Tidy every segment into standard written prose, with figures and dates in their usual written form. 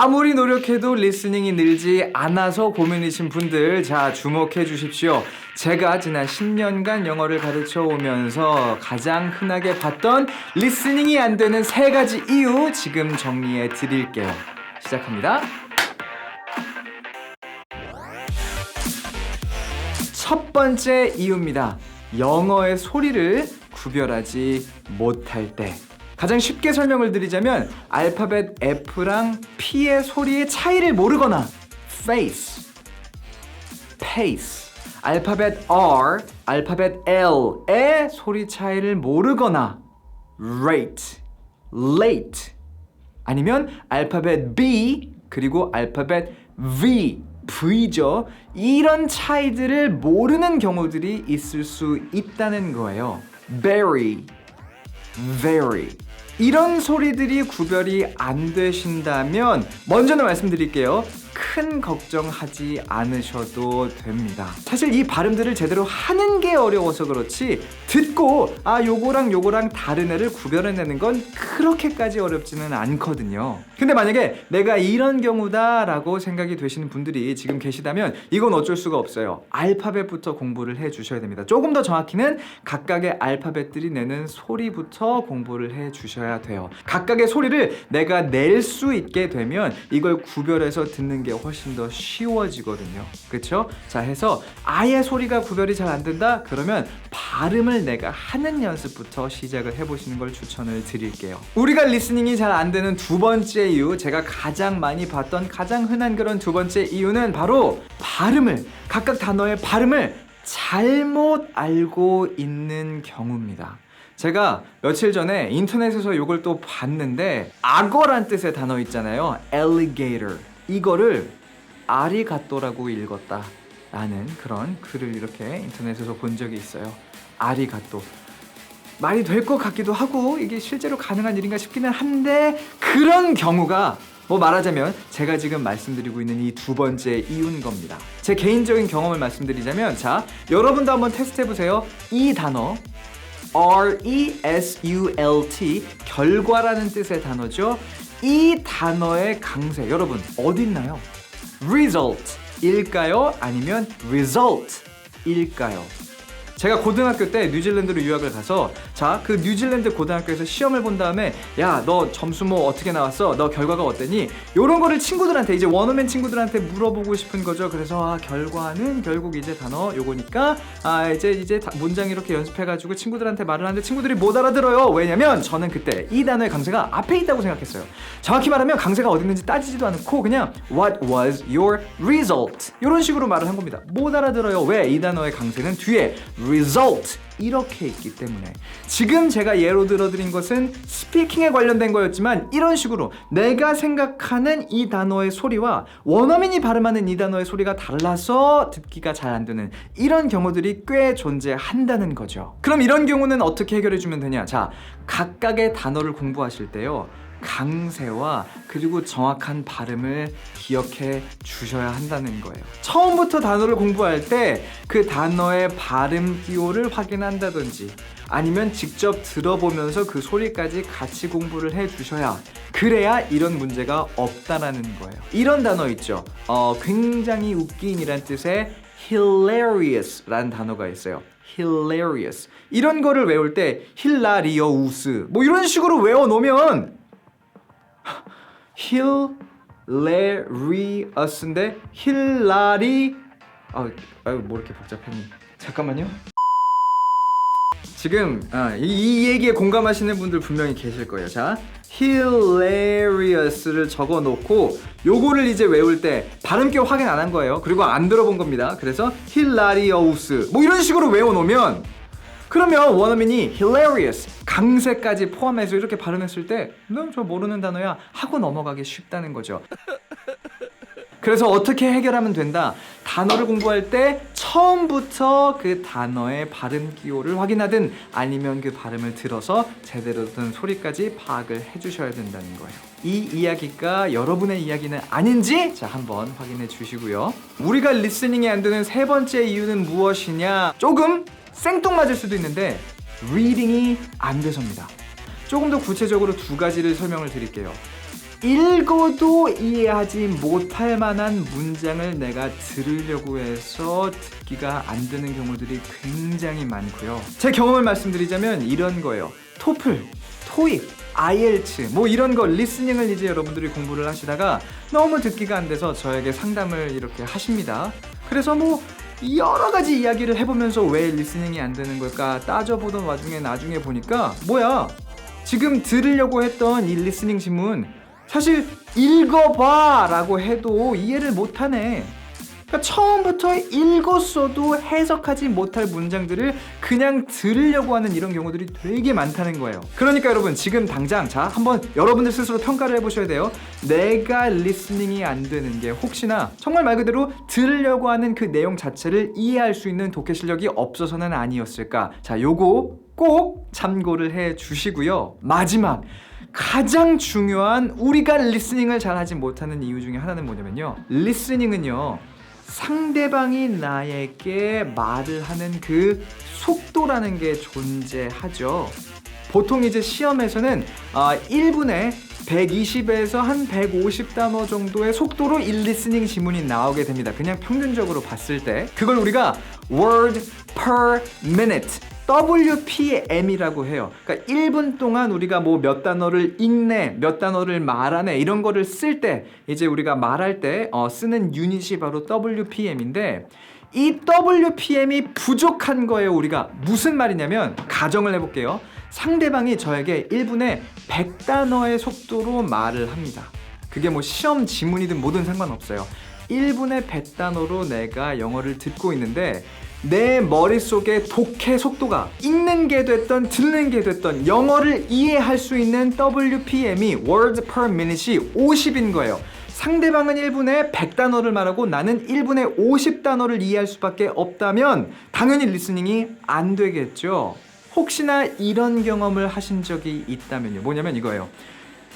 아무리 노력해도 리스닝이 늘지 않아서 고민이신 분들, 자, 주목해 주십시오. 제가 지난 10년간 영어를 가르쳐 오면서 가장 흔하게 봤던 리스닝이 안 되는 3가지 이유 지금 정리해 드릴게요. 시작합니다. 첫 번째 이유입니다. 영어의 소리를 구별하지 못할 때. 가장 쉽게 설명을 드리자면 알파벳 F랑 P의 소리의 차이를 모르거나 face, pace, 알파벳 R, 알파벳 L의 소리 차이를 모르거나 rate, late, 아니면 알파벳 B 그리고 알파벳 V, V죠. 이런 차이들을 모르는 경우들이 있을 수 있다는 거예요. Very, very. 이런 소리들이 구별이 안 되신다면 먼저는 말씀드릴게요. 큰 걱정하지 않으셔도 됩니다. 사실 이 발음들을 제대로 하는 게 어려워서 그렇지 듣고 요거랑 다른 애를 구별해내는 건 그렇게까지 어렵지는 않거든요. 근데 만약에 내가 이런 경우다 라고 생각이 되시는 분들이 지금 계시다면 이건 어쩔 수가 없어요. 알파벳부터 공부를 해 주셔야 됩니다. 조금 더 정확히는 각각의 알파벳들이 내는 소리부터 공부를 해 주셔야 돼요. 각각의 소리를 내가 낼 수 있게 되면 이걸 구별해서 듣는 게 훨씬 더 쉬워지거든요. 그렇죠? 자, 해서 아예 소리가 구별이 잘 안 된다? 그러면 발음을 내가 하는 연습부터 시작을 해보시는 걸 추천을 드릴게요. 우리가 리스닝이 잘 안 되는 두 번째 이유, 제가 가장 많이 봤던 가장 흔한 그런 두 번째 이유는 바로 각각 단어의 발음을 잘못 알고 있는 경우입니다. 제가 며칠 전에 인터넷에서 이걸 또 봤는데 악어란 뜻의 단어 있잖아요. alligator. 이거를 아리가또라고 읽었다 라는 그런 글을 이렇게 인터넷에서 본 적이 있어요. 아리가또. 말이 될 것 같기도 하고 이게 실제로 가능한 일인가 싶기는 한데 그런 경우가 말하자면 제가 지금 말씀드리고 있는 이 두 번째 이유인 겁니다. 제 개인적인 경험을 말씀드리자면 자, 여러분도 한번 테스트 해보세요. 이 단어 result, 결과라는 뜻의 단어죠. 이 단어의 강세 여러분 어디 있나요? result 일까요? 아니면 result 일까요? 제가 고등학교 때 뉴질랜드로 유학을 가서 자, 그 뉴질랜드 고등학교에서 시험을 본 다음에 야, 너 점수 어떻게 나왔어? 너 결과가 어땠니? 요런 거를 친구들한테 이제 원어민 친구들한테 물어보고 싶은 거죠. 그래서 결과는 결국 이제 단어 요거니까 이제 문장 이렇게 연습해가지고 친구들한테 말을 하는데 친구들이 못 알아들어요. 왜냐면 저는 그때 이 단어의 강세가 앞에 있다고 생각했어요. 정확히 말하면 강세가 어디 있는지 따지지도 않고 그냥 What was your result? 이런 식으로 말을 한 겁니다. 못 알아들어요. 왜? 이 단어의 강세는 뒤에 result 이렇게 있기 때문에. 지금 제가 예로 들어드린 것은 스피킹에 관련된 거였지만 이런 식으로 내가 생각하는 이 단어의 소리와 원어민이 발음하는 이 단어의 소리가 달라서 듣기가 잘 안 되는 이런 경우들이 꽤 존재한다는 거죠. 그럼 이런 경우는 어떻게 해결해 주면 되냐? 자, 각각의 단어를 공부하실 때요, 강세와 그리고 정확한 발음을 기억해 주셔야 한다는 거예요. 처음부터 단어를 공부할 때 그 단어의 발음 기호를 확인한다든지 아니면 직접 들어보면서 그 소리까지 같이 공부를 해 주셔야 그래야 이런 문제가 없다라는 거예요. 이런 단어 있죠. 굉장히 웃긴이란 뜻의 hilarious 라는 단어가 있어요. hilarious. 이런 거를 외울 때 hilarious 이런 식으로 외워 놓으면 hilarious인데 hilari 뭐 이렇게 복잡했니? 잠깐만요. 지금 이 얘기에 공감하시는 분들 분명히 계실 거예요. 자, hilarious를 적어놓고 요거를 이제 외울 때 발음기 확인 안 한 거예요. 그리고 안 들어본 겁니다. 그래서 hilarious 이런 식으로 외워놓으면 그러면 원어민이 hilarious 강세까지 포함해서 이렇게 발음했을 때 너 저 모르는 단어야 하고 넘어가기 쉽다는 거죠. 그래서 어떻게 해결하면 된다? 단어를 공부할 때 처음부터 그 단어의 발음 기호를 확인하든 아니면 그 발음을 들어서 제대로 듣는 소리까지 파악을 해주셔야 된다는 거예요. 이 이야기가 여러분의 이야기는 아닌지 자 한번 확인해 주시고요. 우리가 리스닝이 안 되는 세 번째 이유는 무엇이냐? 조금 생뚱맞을 수도 있는데 리딩이 안 돼서입니다. 조금 더 구체적으로 두 가지를 설명을 드릴게요. 읽어도 이해하지 못할 만한 문장을 내가 들으려고 해서 듣기가 안 되는 경우들이 굉장히 많고요. 제 경험을 말씀드리자면 이런 거예요. 토플, 토익, IELTS 뭐 이런 거 리스닝을 이제 여러분들이 공부를 하시다가 너무 듣기가 안 돼서 저에게 상담을 이렇게 하십니다. 그래서 뭐 여러 가지 이야기를 해보면서 왜 리스닝이 안 되는 걸까 따져보던 와중에 나중에 보니까 뭐야, 지금 들으려고 했던 이 리스닝 지문 사실 읽어봐 라고 해도 이해를 못하네. 그러니까 처음부터 읽었어도 해석하지 못할 문장들을 그냥 들으려고 하는 이런 경우들이 되게 많다는 거예요. 그러니까 여러분 지금 당장 자 한번 여러분들 스스로 평가를 해보셔야 돼요. 내가 리스닝이 안 되는 게 혹시나 정말 말 그대로 들으려고 하는 그 내용 자체를 이해할 수 있는 독해 실력이 없어서는 아니었을까. 자, 요거 꼭 참고를 해 주시고요. 마지막 가장 중요한 우리가 리스닝을 잘하지 못하는 이유 중에 하나는 뭐냐면요, 리스닝은요 상대방이 나에게 말을 하는 그 속도라는 게 존재하죠. 보통 이제 시험에서는 1분에 120에서 한 150단어 정도의 속도로 리스닝 지문이 나오게 됩니다. 그냥 평균적으로 봤을 때 그걸 우리가 word per minute WPM이라고 해요. 그러니까 1분 동안 우리가 뭐 몇 단어를 읽네, 몇 단어를 말하네 이런 거를 쓸 때 이제 우리가 말할 때 쓰는 유닛이 바로 WPM인데 이 WPM이 부족한 거예요. 우리가 무슨 말이냐면 가정을 해볼게요. 상대방이 저에게 1분에 100단어의 속도로 말을 합니다. 그게 뭐 시험 지문이든 뭐든 상관없어요. 1분에 100단어로 내가 영어를 듣고 있는데 내 머릿속에 독해 속도가 읽는 게 됐던 듣는 게 됐던 영어를 이해할 수 있는 WPM이 Words per Minute이 50인 거예요. 상대방은 1분에 100단어를 말하고 나는 1분에 50단어를 이해할 수밖에 없다면 당연히 리스닝이 안 되겠죠. 혹시나 이런 경험을 하신 적이 있다면요. 뭐냐면 이거예요.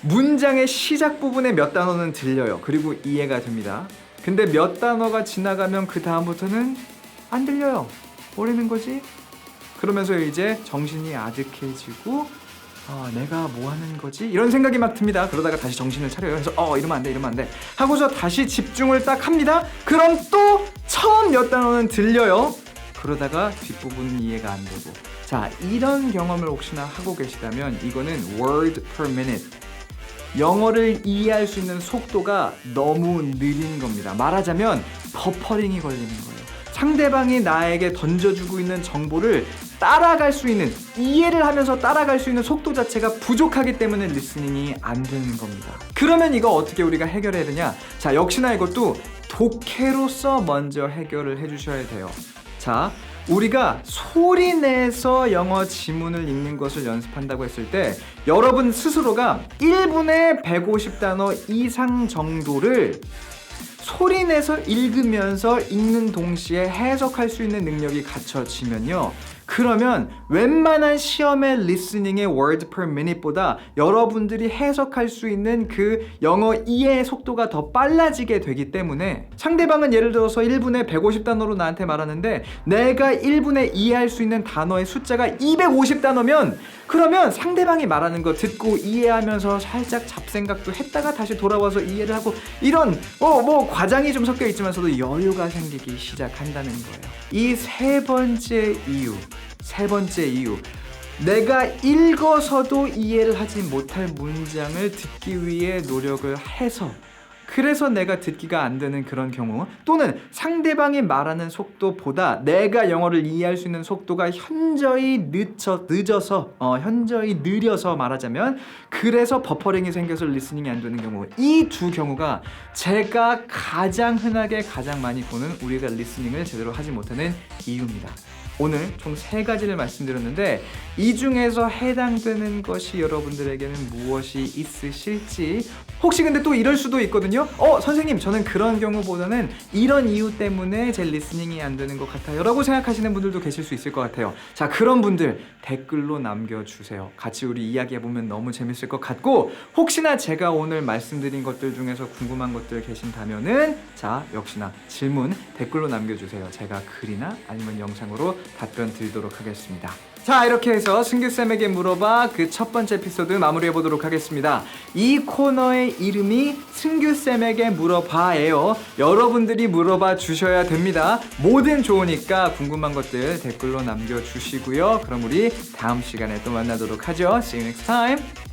문장의 시작 부분에 몇 단어는 들려요. 그리고 이해가 됩니다. 근데 몇 단어가 지나가면 그 다음부터는 안 들려요. 뭐라는 거지? 그러면서 이제 정신이 아득해지고 내가 뭐 하는 거지? 이런 생각이 막 듭니다. 그러다가 다시 정신을 차려요. 그래서 이러면 안 돼, 이러면 안 돼 하고서 다시 집중을 딱 합니다. 그럼 또 처음 몇 단어는 들려요. 그러다가 뒷부분은 이해가 안 되고. 자, 이런 경험을 혹시나 하고 계시다면 이거는 word per minute, 영어를 이해할 수 있는 속도가 너무 느린 겁니다. 말하자면 버퍼링이 걸리는 거예요. 상대방이 나에게 던져주고 있는 정보를 따라갈 수 있는, 이해를 하면서 따라갈 수 있는 속도 자체가 부족하기 때문에 리스닝이 안 되는 겁니다. 그러면 이거 어떻게 우리가 해결해야 되냐? 자, 역시나 이것도 독해로서 먼저 해결을 해주셔야 돼요. 자, 우리가 소리 내서 영어 지문을 읽는 것을 연습한다고 했을 때 여러분 스스로가 1분에 150단어 이상 정도를 소리 내서 읽으면서 읽는 동시에 해석할 수 있는 능력이 갖춰지면요, 그러면 웬만한 시험의 리스닝의 word per minute보다 여러분들이 해석할 수 있는 그 영어 이해 속도가 더 빨라지게 되기 때문에 상대방은 예를 들어서 1분에 150단어로 나한테 말하는데 내가 1분에 이해할 수 있는 단어의 숫자가 250단어면 그러면 상대방이 말하는 거 듣고 이해하면서 살짝 잡생각도 했다가 다시 돌아와서 이해를 하고 이런 뭐 과장이 좀 섞여 있지만서도 여유가 생기기 시작한다는 거예요. 이 세 번째 이유, 내가 읽어서도 이해를 하지 못할 문장을 듣기 위해 노력을 해서 그래서 내가 듣기가 안 되는 그런 경우, 또는 상대방이 말하는 속도보다 내가 영어를 이해할 수 있는 속도가 현저히 느려서 말하자면 그래서 버퍼링이 생겨서 리스닝이 안 되는 경우, 이 두 경우가 제가 가장 흔하게 가장 많이 보는 우리가 리스닝을 제대로 하지 못하는 이유입니다. 오늘 총 3가지를 말씀드렸는데 이 중에서 해당되는 것이 여러분들에게는 무엇이 있으실지, 혹시 근데 또 이럴 수도 있거든요. 선생님 저는 그런 경우보다는 이런 이유 때문에 제 리스닝이 안 되는 것 같아요 라고 생각하시는 분들도 계실 수 있을 것 같아요. 자, 그런 분들 댓글로 남겨주세요. 같이 우리 이야기해보면 너무 재밌을 것 같고, 혹시나 제가 오늘 말씀드린 것들 중에서 궁금한 것들 계신다면은 자, 역시나 질문 댓글로 남겨주세요. 제가 글이나 아니면 영상으로 답변 드리도록 하겠습니다. 자, 이렇게 해서 승규쌤에게 물어봐 그 첫 번째 에피소드 마무리해 보도록 하겠습니다. 이 코너의 이름이 승규쌤에게 물어봐예요. 여러분들이 물어봐 주셔야 됩니다. 뭐든 좋으니까 궁금한 것들 댓글로 남겨주시고요. 그럼 우리 다음 시간에 또 만나도록 하죠. See you next time.